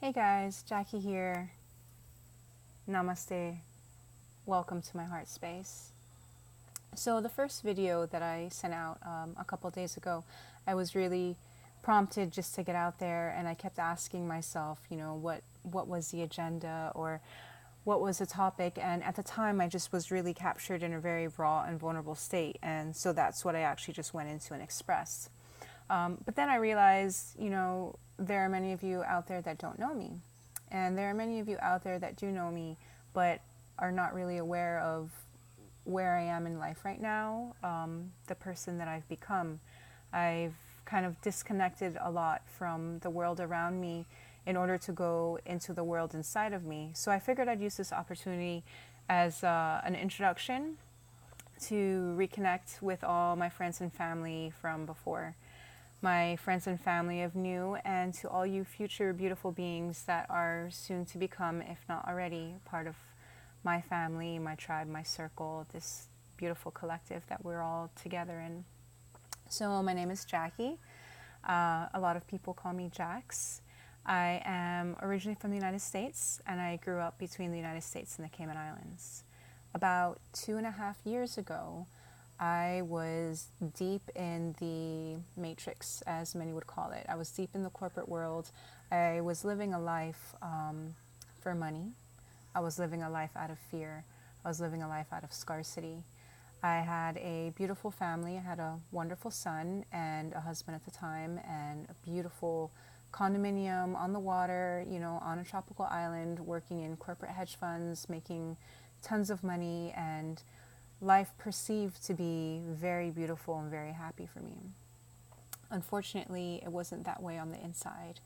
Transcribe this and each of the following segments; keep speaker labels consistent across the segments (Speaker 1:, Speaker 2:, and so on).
Speaker 1: Hey guys, Jackie here. Namaste. Welcome to my heart space. So, the first video that I sent out a couple days ago, I was really prompted just to get out there, and I kept asking myself, what was the agenda or what was the topic? And at the time, I just was really captured in a very raw and vulnerable state, and so that's what I actually just went into and expressed. But then I realized, there are many of you out there that don't know me. And there are many of you out there that do know me, but are not really aware of where I am in life right now, the person that I've become. I've kind of disconnected a lot from the world around me in order to go into the world inside of me. So I figured I'd use this opportunity as an introduction to reconnect with all my friends and family from before, my friends and family of new, and to all you future beautiful beings that are soon to become, if not already, part of my family, my tribe, my circle, this beautiful collective that we're all together in. So, my name is Jackie. A lot of people call me Jax. I am originally from the United States, and I grew up between the United States and the Cayman Islands. About 2.5 years ago, I was deep in the matrix, as many would call it. I was deep in the corporate world. I was living a life for money. I was living a life out of fear. I was living a life out of scarcity. I had a beautiful family. I had a wonderful son and a husband at the time, and a beautiful condominium on the water, on a tropical island, working in corporate hedge funds, making tons of money, and life perceived to be very beautiful and very happy for me. Unfortunately, it wasn't that way on the inside.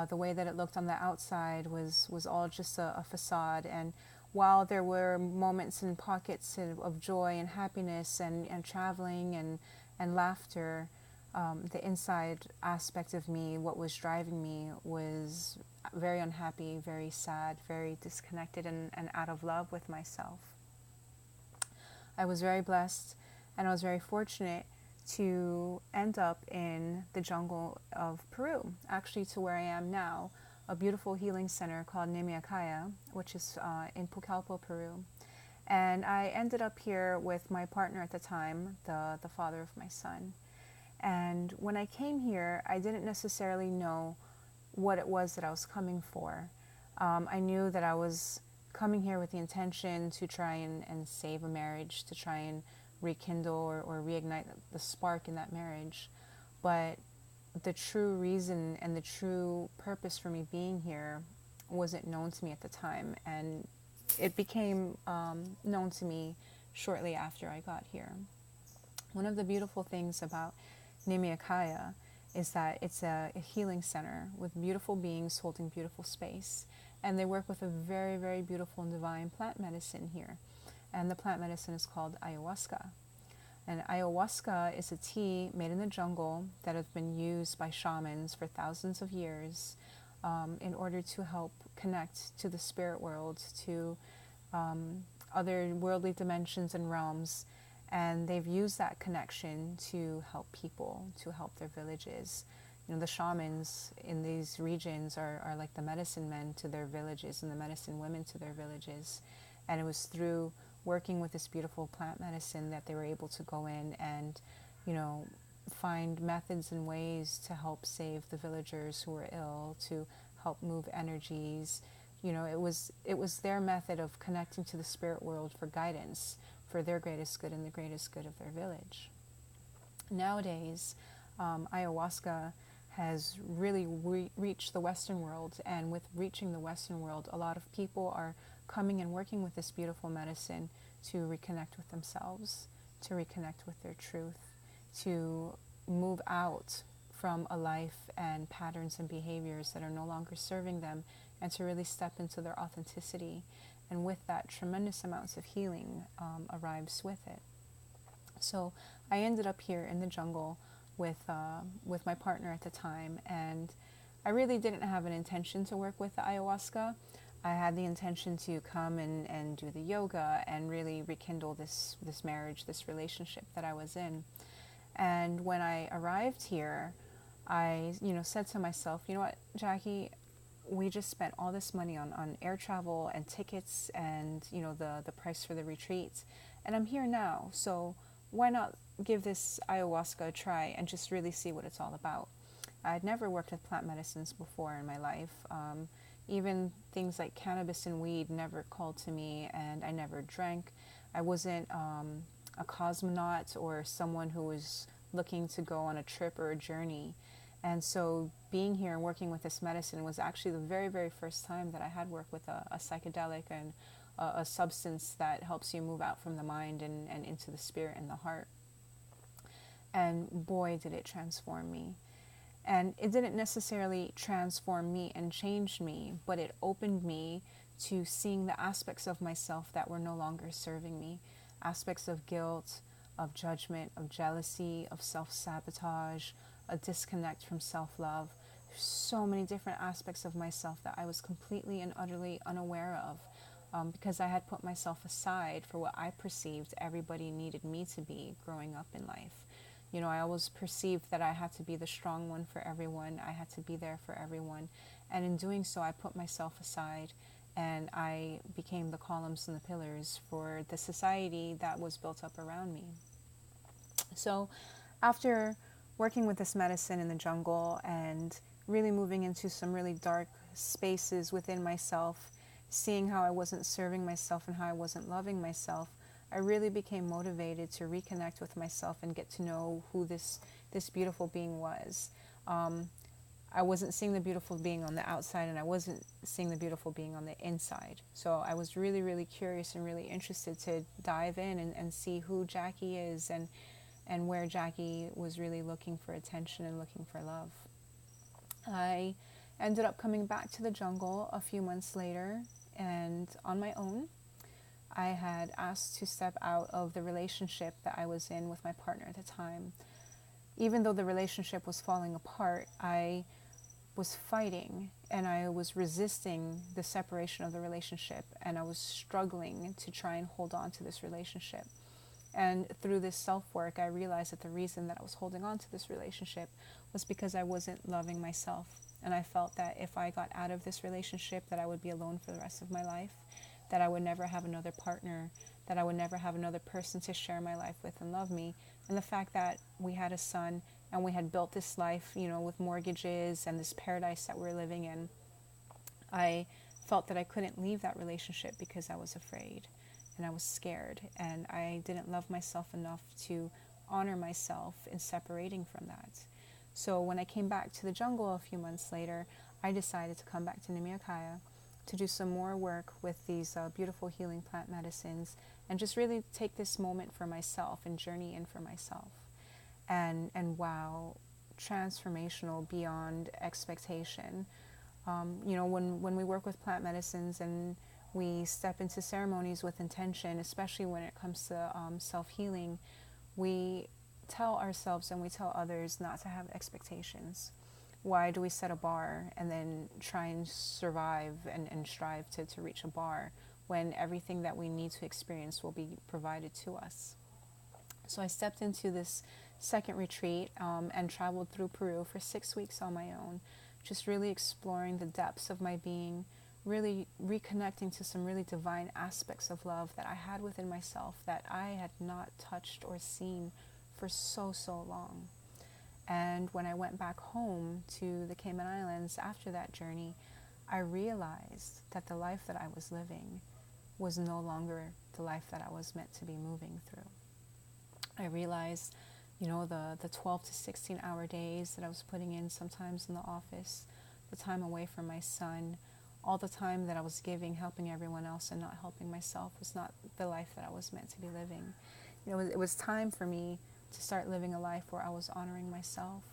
Speaker 1: The way that it looked on the outside was all just a facade. And while there were moments and pockets of joy and happiness and traveling and laughter, the inside aspect of me, what was driving me, was very unhappy, very sad, very disconnected, and out of love with myself. I was very blessed and I was very fortunate to end up in the jungle of Peru, actually to where I am now, a beautiful healing center called Nemiakaya, which is in Pucallpa, Peru. And I ended up here with my partner at the time, the father of my son. And when I came here, I didn't necessarily know what it was that I was coming for. I knew that I was coming here with the intention to try and save a marriage, to try and rekindle or reignite the spark in that marriage. But the true reason and the true purpose for me being here wasn't known to me at the time. And it became known to me shortly after I got here. One of the beautiful things about Nemiakaya is that it's a healing center with beautiful beings holding beautiful space. And they work with a very, very beautiful and divine plant medicine here. And the plant medicine is called ayahuasca. And ayahuasca is a tea made in the jungle that has been used by shamans for thousands of years in order to help connect to the spirit world, to other worldly dimensions and realms. And they've used that connection to help people, to help their villages. The shamans in these regions are like the medicine men to their villages and the medicine women to their villages. And it was through working with this beautiful plant medicine that they were able to go in and, find methods and ways to help save the villagers who were ill, to help move energies. It was their method of connecting to the spirit world for guidance, for their greatest good and the greatest good of their village. Nowadays, ayahuasca has really reached the Western world, and with reaching the Western world, a lot of people are coming and working with this beautiful medicine to reconnect with themselves, to reconnect with their truth, to move out from a life and patterns and behaviors that are no longer serving them, and to really step into their authenticity. And with that, tremendous amounts of healing arrives with it. So I ended up here in the jungle with my partner at the time, and I really didn't have an intention to work with the ayahuasca. I had the intention to come and do the yoga and really rekindle this marriage, this relationship that I was in. And when I arrived here, I said to myself, you know what, Jackie, we just spent all this money on air travel and tickets and, the price for the retreat. And I'm here now, so why not give this ayahuasca a try and just really see what it's all about? I'd never worked with plant medicines before in my life. Even things like cannabis and weed never called to me, and I never drank. I wasn't a cosmonaut or someone who was looking to go on a trip or a journey. And so being here and working with this medicine was actually the very, very first time that I had worked with a psychedelic and a substance that helps you move out from the mind and into the spirit and the heart. And boy, did it transform me. And it didn't necessarily transform me and change me, but it opened me to seeing the aspects of myself that were no longer serving me. Aspects of guilt, of judgment, of jealousy, of self-sabotage, a disconnect from self-love. There's so many different aspects of myself that I was completely and utterly unaware of, because I had put myself aside for what I perceived everybody needed me to be growing up in life. I always perceived that I had to be the strong one for everyone. I had to be there for everyone. And in doing so, I put myself aside and I became the columns and the pillars for the society that was built up around me. So after working with this medicine in the jungle and really moving into some really dark spaces within myself, seeing how I wasn't serving myself and how I wasn't loving myself, I really became motivated to reconnect with myself and get to know who this beautiful being was. I wasn't seeing the beautiful being on the outside, and I wasn't seeing the beautiful being on the inside. So I was really, really curious and really interested to dive in and see who Jackie is and where Jackie was really looking for attention and looking for love. I ended up coming back to the jungle a few months later, and on my own, I had asked to step out of the relationship that I was in with my partner at the time. Even though the relationship was falling apart, I was fighting and I was resisting the separation of the relationship, and I was struggling to try and hold on to this relationship. And through this self-work, I realized that the reason that I was holding on to this relationship was because I wasn't loving myself. And I felt that if I got out of this relationship, that I would be alone for the rest of my life, that I would never have another partner, that I would never have another person to share my life with and love me. And the fact that we had a son and we had built this life, with mortgages and this paradise that we're living in, I felt that I couldn't leave that relationship because I was afraid and I was scared, and I didn't love myself enough to honor myself in separating from that. So when I came back to the jungle a few months later, I decided to come back to Nimiakaya to do some more work with these beautiful healing plant medicines and just really take this moment for myself and journey in for myself. And wow, transformational beyond expectation. When we work with plant medicines and we step into ceremonies with intention, especially when it comes to self-healing, we tell ourselves and we tell others not to have expectations. Why do we set a bar and then try and survive and strive to reach a bar when everything that we need to experience will be provided to us? So I stepped into this second retreat and traveled through Peru for 6 weeks on my own, just really exploring the depths of my being, really reconnecting to some really divine aspects of love that I had within myself that I had not touched or seen for so long. And when I went back home to the Cayman Islands after that journey, I realized that the life that I was living was no longer the life that I was meant to be moving through. I realized, the 12 to 16 hour days that I was putting in sometimes in the office, the time away from my son, all the time that I was giving, helping everyone else and not helping myself was not the life that I was meant to be living. It was time for me to start living a life where I was honoring myself.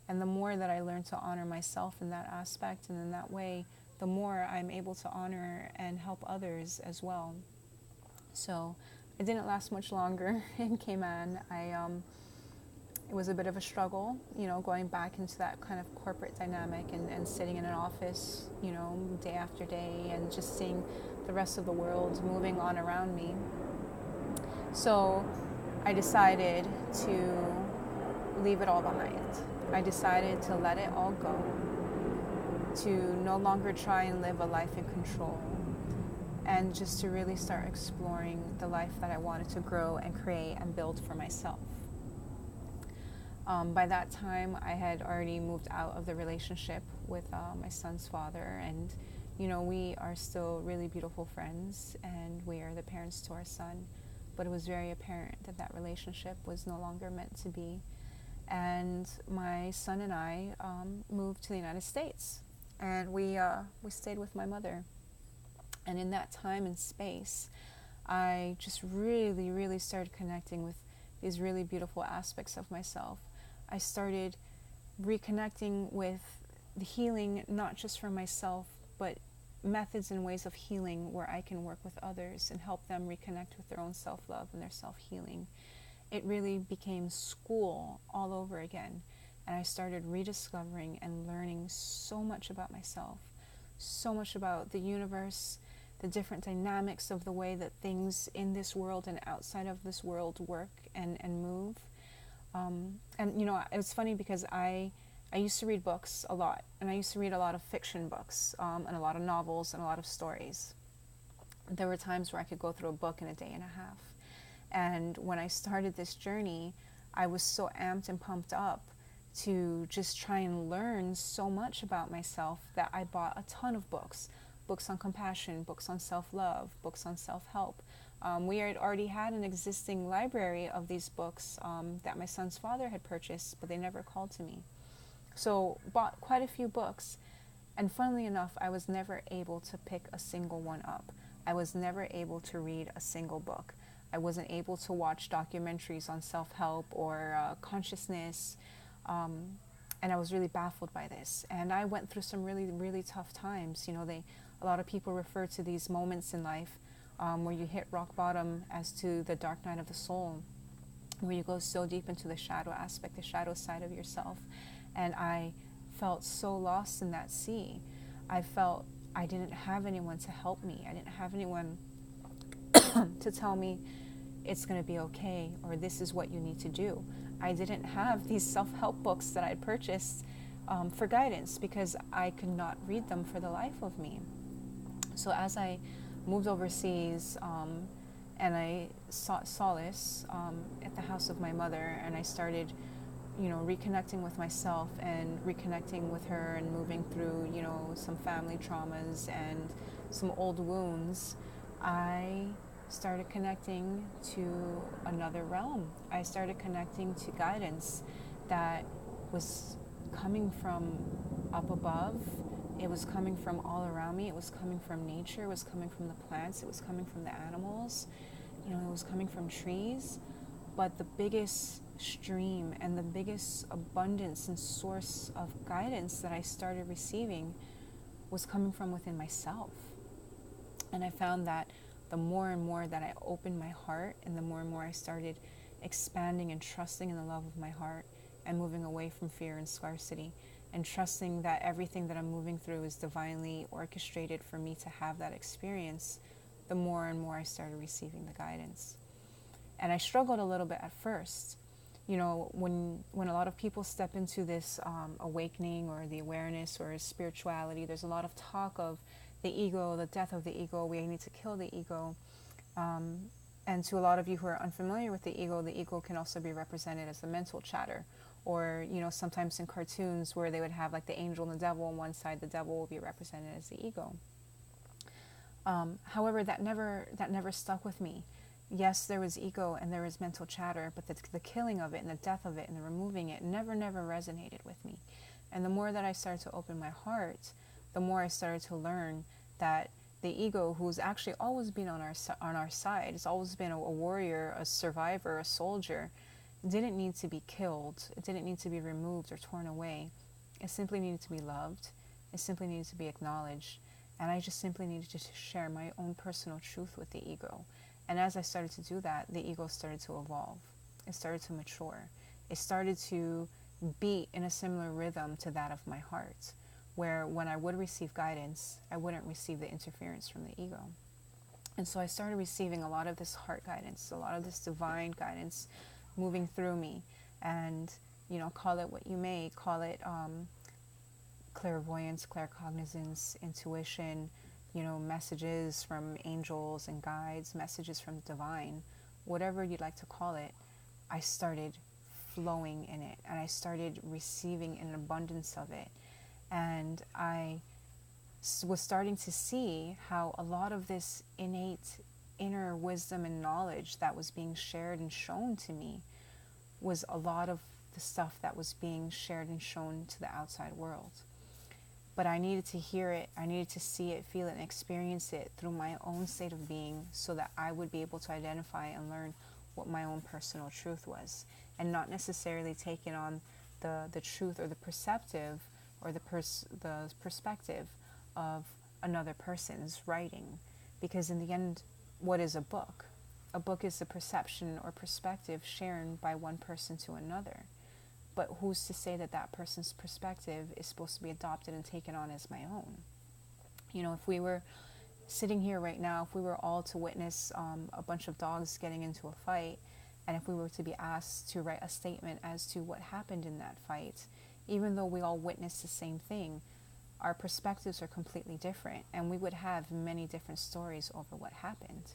Speaker 1: And the more that I learned to honor myself in that aspect and in that way, the more I'm able to honor and help others as well. So it didn't last much longer in Cayman. It was a bit of a struggle, going back into that kind of corporate dynamic and sitting in an office, day after day and just seeing the rest of the world moving on around me. So I decided to leave it all behind. I decided to let it all go to no longer try and live a life in control, and just to really start exploring the life that I wanted to grow and create and build for myself. By that time, I had already moved out of the relationship with my son's father, and we are still really beautiful friends, and we are the parents to our son. But it was very apparent that that relationship was no longer meant to be. And my son and I moved to the United States, and we stayed with my mother. And in that time and space, I just really, really started connecting with these really beautiful aspects of myself. I started reconnecting with the healing, not just for myself, but methods and ways of healing where I can work with others and help them reconnect with their own self-love and their self-healing. It really became school all over again. And I started rediscovering and learning so much about myself, so much about the universe, the different dynamics of the way that things in this world and outside of this world work and move. And it was funny because I used to read books a lot, and I used to read a lot of fiction books, and a lot of novels and a lot of stories. There were times where I could go through a book in a day and a half. And when I started this journey, I was so amped and pumped up to just try and learn so much about myself that I bought a ton of books on compassion, books on self-love, books on self-help. We had already had an existing library of these books that my son's father had purchased, but they never called to me. So bought quite a few books, and funnily enough, I was never able to pick a single one up. I was never able to read a single book. I wasn't able to watch documentaries on self-help or consciousness, and I was really baffled by this. And I went through some really, really tough times. A lot of people refer to these moments in life where you hit rock bottom as to the dark night of the soul, where you go so deep into the shadow aspect, the shadow side of yourself. And I felt so lost in that sea. I felt I didn't have anyone to help me. I didn't have anyone to tell me it's going to be okay, or this is what you need to do. I didn't have these self-help books that I had purchased for guidance, because I could not read them for the life of me. So as I moved overseas, and I sought solace at the house of my mother, and I started reconnecting with myself and reconnecting with her and moving through, some family traumas and some old wounds, I started connecting to another realm. I started connecting to guidance that was coming from up above. It was coming from all around me. It was coming from nature. It was coming from the plants. It was coming from the animals. It was coming from trees. But the biggest stream and the biggest abundance and source of guidance that I started receiving was coming from within myself. And I found that the more and more that I opened my heart, and the more and more I started expanding and trusting in the love of my heart, and moving away from fear and scarcity, and trusting that everything that I'm moving through is divinely orchestrated for me to have that experience, the more and more I started receiving the guidance. And I struggled a little bit at first. When a lot of people step into this awakening or the awareness or spirituality, there's a lot of talk of the ego, the death of the ego. We need to kill the ego. And to a lot of you who are unfamiliar with the ego can also be represented as the mental chatter. Or, sometimes in cartoons where they would have like the angel and the devil on one side, the devil will be represented as the ego. However, that never stuck with me. Yes, there was ego and there was mental chatter, but the killing of it and the death of it and the removing it never resonated with me. And the more that I started to open my heart, the more I started to learn that the ego, who's actually always been on our side, has always been a warrior, a survivor, a soldier, didn't need to be killed. It didn't need to be removed or torn away. It simply needed to be loved. It simply needed to be acknowledged. And I just simply needed to share my own personal truth with the ego. And as I started to do that, the ego started to evolve. It started to mature. It started to beat in a similar rhythm to that of my heart, where when I would receive guidance, I wouldn't receive the interference from the ego. And so I started receiving a lot of this heart guidance, a lot of this divine guidance moving through me. And, call it what you may, call it clairvoyance, claircognizance, intuition, messages from angels and guides, messages from the divine, whatever you'd like to call it, I started flowing in it, and I started receiving an abundance of it. And I was starting to see how a lot of this innate inner wisdom and knowledge that was being shared and shown to me was a lot of the stuff that was being shared and shown to the outside world. But I needed to hear it, I needed to see it, feel it, and experience it through my own state of being, so that I would be able to identify and learn what my own personal truth was, and not necessarily taking on the truth or the perceptive or the perspective of another person's writing. Because in the end, what is a book? A book is the perception or perspective shared by one person to another. But who's to say that that person's perspective is supposed to be adopted and taken on as my own? If we were sitting here right now, if we were all to witness a bunch of dogs getting into a fight, and if we were to be asked to write a statement as to what happened in that fight, even though we all witnessed the same thing, our perspectives are completely different, and we would have many different stories over what happened.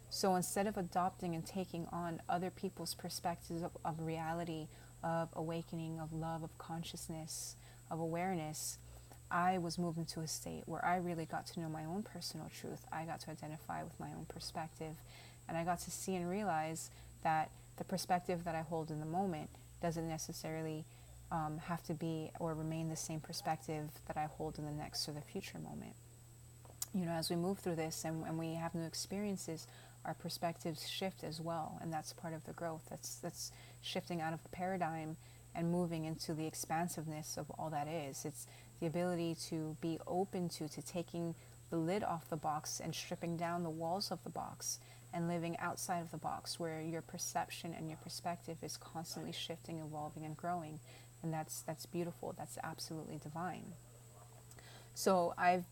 Speaker 1: So instead of adopting and taking on other people's perspectives of reality, of awakening, of love, of consciousness, of awareness, I was moved into a state where I really got to know my own personal truth. I got to identify with my own perspective, and I got to see and realize that the perspective that I hold in the moment doesn't necessarily have to be or remain the same perspective that I hold in the next or the future moment. As we move through this and we have new experiences, our perspectives shift as well, and that's part of the growth. That's shifting out of the paradigm and moving into the expansiveness of all that is. It's the ability to be open to taking the lid off the box and stripping down the walls of the box and living outside of the box, where your perception and your perspective is constantly shifting, evolving, and growing. And that's beautiful. That's absolutely divine. So I've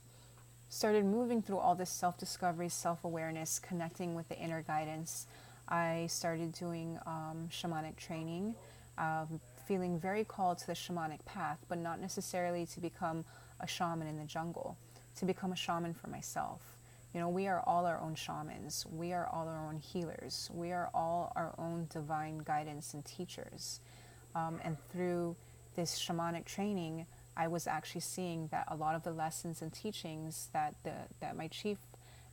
Speaker 1: started moving through all this self-discovery, self-awareness, connecting with the inner guidance. I started doing shamanic training, feeling very called to the shamanic path, but not necessarily to become a shaman in the jungle, to become a shaman for myself. We are all our own shamans. We are all our own healers. We are all our own divine guidance and teachers. And through this shamanic training, I was actually seeing that a lot of the lessons and teachings that my chief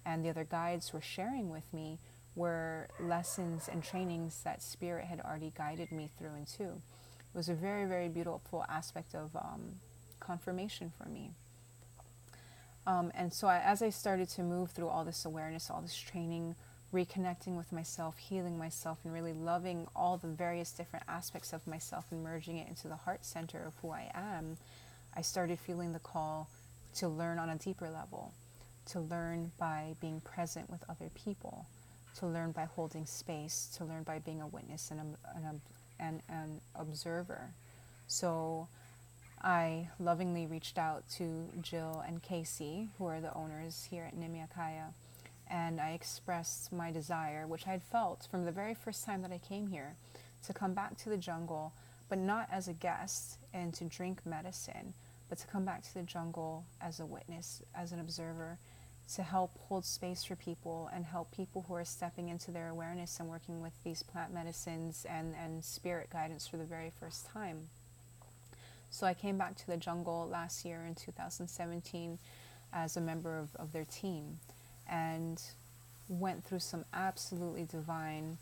Speaker 1: and the other guides were sharing with me were lessons and trainings that Spirit had already guided me through and to. It was a very, very beautiful aspect of confirmation for me. And so as I started to move through all this awareness, all this training, reconnecting with myself, healing myself, and really loving all the various different aspects of myself and merging it into the heart center of who I am, I started feeling the call to learn on a deeper level, to learn by being present with other people, to learn by holding space, to learn by being a witness and an observer. So I lovingly reached out to Jill and Casey, who are the owners here at Nimiakaya, and I expressed my desire, which I had felt from the very first time that I came here, to come back to the jungle, but not as a guest and to drink medicine, but to come back to the jungle as a witness, as an observer, to help hold space for people and help people who are stepping into their awareness and working with these plant medicines and spirit guidance for the very first time. So I came back to the jungle last year in 2017 as a member of their team, and went through some absolutely divine,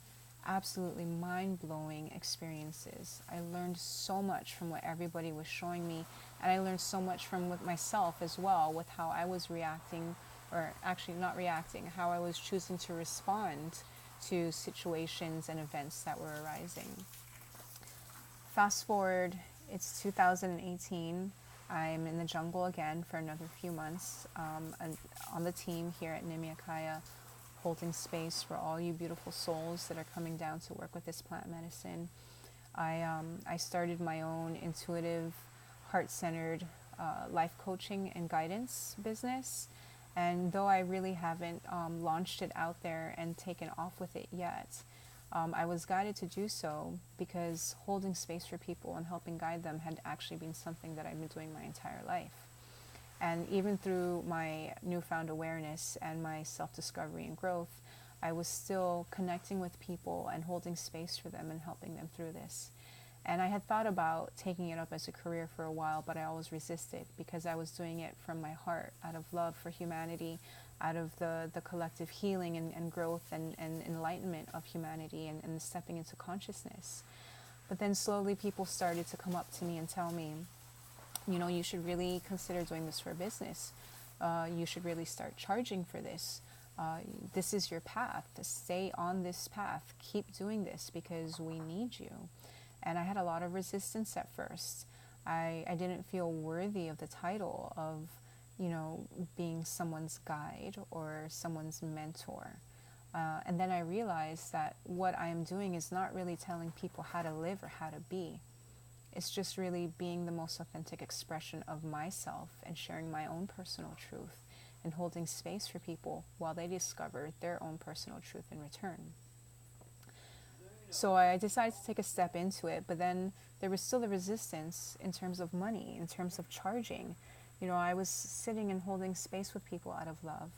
Speaker 1: absolutely mind-blowing experiences. I learned so much from what everybody was showing me, and I learned so much from with myself as well, with how I was reacting, or actually not reacting, how I was choosing to respond to situations and events that were arising. Fast forward, it's 2018. I'm in the jungle again for another few months, on the team here at Nimiakaya, holding space for all you beautiful souls that are coming down to work with this plant medicine. I started my own intuitive, heart-centered life coaching and guidance business. And though I really haven't launched it out there and taken off with it yet, I was guided to do so because holding space for people and helping guide them had actually been something that I've been doing my entire life. And even through my newfound awareness and my self-discovery and growth, I was still connecting with people and holding space for them and helping them through this. And I had thought about taking it up as a career for a while, but I always resisted because I was doing it from my heart, out of love for humanity, out of the collective healing and growth and enlightenment of humanity and stepping into consciousness. But then slowly people started to come up to me and tell me, you know, you should really consider doing this for a business. You should really start charging for this. This is your path. Stay on this path. Keep doing this because we need you. And I had a lot of resistance at first. I didn't feel worthy of the title of, you know, being someone's guide or someone's mentor. And then I realized that what I am doing is not really telling people how to live or how to be. It's just really being the most authentic expression of myself and sharing my own personal truth and holding space for people while they discover their own personal truth in return. So I decided to take a step into it, but then there was still the resistance in terms of money, in terms of charging. You know, I was sitting and holding space with people out of love,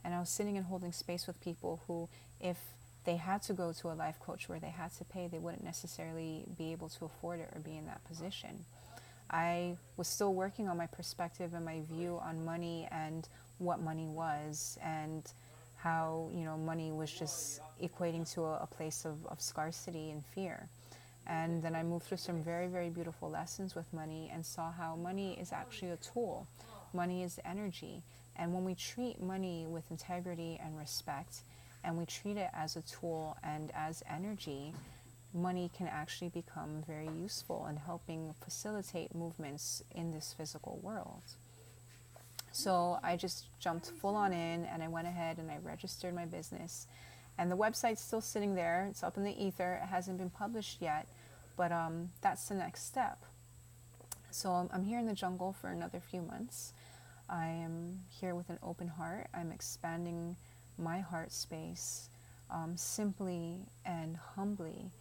Speaker 1: and I was sitting and holding space with people who, if they had to go to a life coach where they had to pay, they wouldn't necessarily be able to afford it or be in that position. I was still working on my perspective and my view on money and what money was, and how, you know, money was just equating to a place of scarcity and fear. And then I moved through some very, very beautiful lessons with money and saw how money is actually a tool. Money is energy. And when we treat money with integrity and respect, and we treat it as a tool and as energy, money can actually become very useful in helping facilitate movements in this physical world. So I just jumped full on in, and I went ahead and I registered my business. And the website's still sitting there. It's up in the ether. It hasn't been published yet, but that's the next step. So I'm here in the jungle for another few months. I am here with an open heart. I'm expanding my heart space simply and humbly